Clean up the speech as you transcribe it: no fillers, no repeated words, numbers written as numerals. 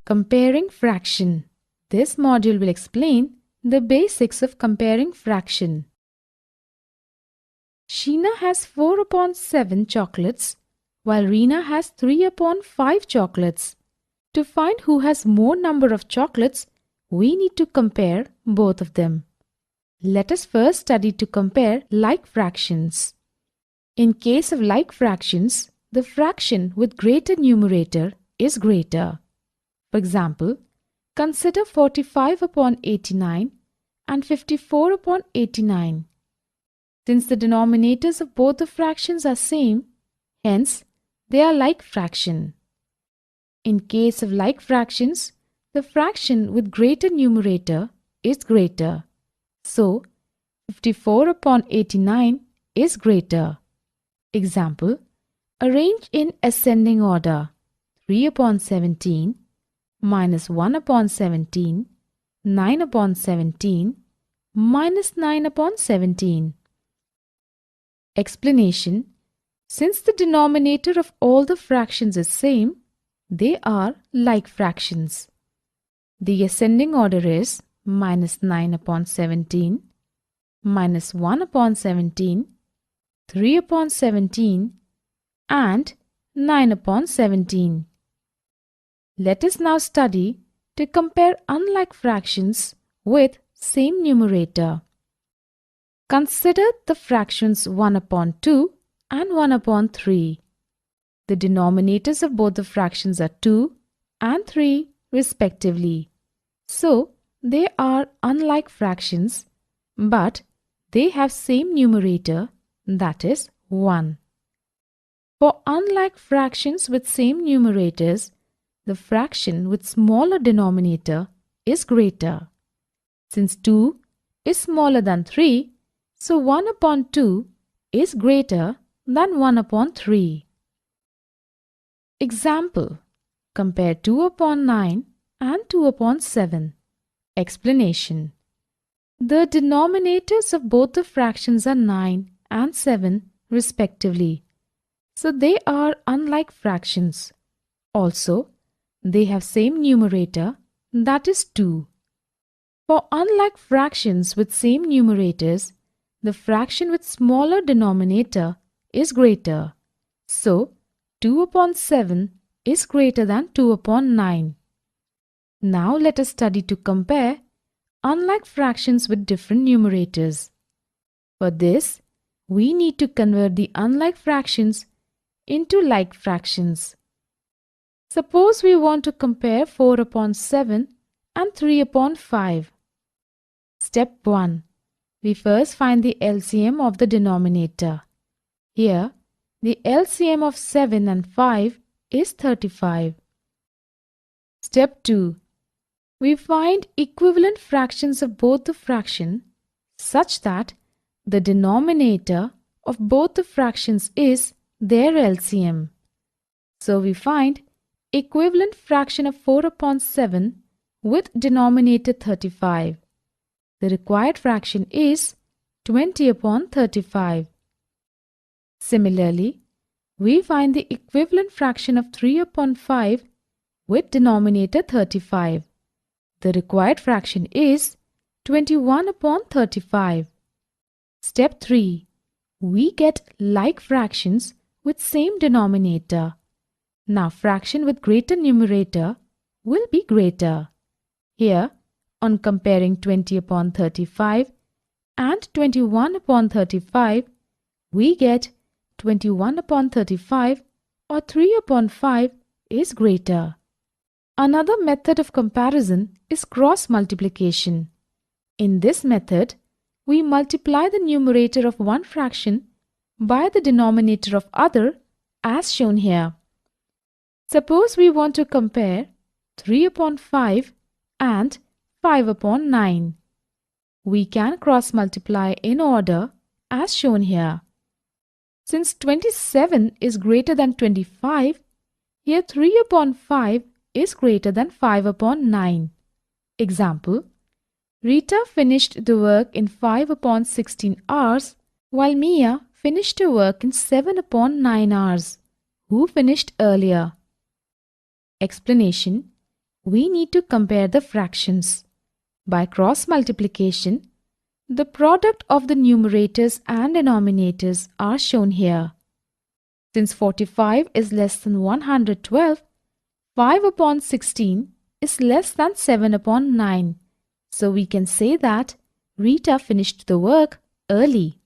Comparing fraction. This module will explain the basics of comparing fraction. Sheena has 4/7 chocolates, while Reena has 3/5 chocolates. To find who has more number of chocolates, we need to compare both of them. Let us first study to compare like fractions. In case of like fractions, the fraction with greater numerator is greater. For example, consider 45/89 and 54/89. Since the denominators of both the fractions are same, hence they are like fraction. In case of like fractions, the fraction with greater numerator is greater. So, 54/89 is greater. Example, arrange in ascending order 3/17, minus 1/17, 9/17, minus 9/17. Explanation. Since the denominator of all the fractions is same, they are like fractions. The ascending order is minus 9/17, minus 1/17, 3/17, and 9/17. Let us now study to compare unlike fractions with same numerator. Consider the fractions 1/2 and 1/3. The denominators of both the fractions are 2 and 3 respectively. So, they are unlike fractions, but they have same numerator, that is 1. For unlike fractions with same numerators, the fraction with smaller denominator is greater. Since 2 is smaller than 3, so 1/2 is greater than 1/3. Example. Compare 2/9 and 2/7. Explanation. The denominators of both the fractions are 9 and 7 respectively. So they are unlike fractions. Also, they have same numerator, that is 2. For unlike fractions with same numerators, the fraction with smaller denominator is greater. So, 2/7 is greater than 2/9. Now let us study to compare unlike fractions with different numerators. For this, we need to convert the unlike fractions into like fractions. Suppose we want to compare 4/7 and 3/5. Step 1. We first find the LCM of the denominator. Here, the LCM of 7 and 5 is 35. Step 2. We find equivalent fractions of both the fraction such that the denominator of both the fractions is their LCM. So we find equivalent fraction of 4/7 with denominator 35. The required fraction is 20/35. Similarly, we find the equivalent fraction of 3/5 with denominator 35. The required fraction is 21/35. Step 3. We get like fractions with same denominator. Now fraction with greater numerator will be greater. Here, on comparing 20/35 and 21/35, we get 21/35 or 3/5 is greater. Another method of comparison is cross multiplication. In this method, we multiply the numerator of one fraction by the denominator of other as shown here. Suppose we want to compare 3/5 and 5/9. We can cross multiply in order as shown here. Since 27 is greater than 25, here 3/5 is greater than 5/9. Example, Rita finished the work in 5/16 hours, while Mia finished her work in 7/9 hours. Who finished earlier? Explanation. we need to compare the fractions. By cross multiplication, the product of the numerators and denominators are shown here. Since 45 is less than 112, 5 upon 16 is less than 7 upon 9. So we can say that Rita finished the work early.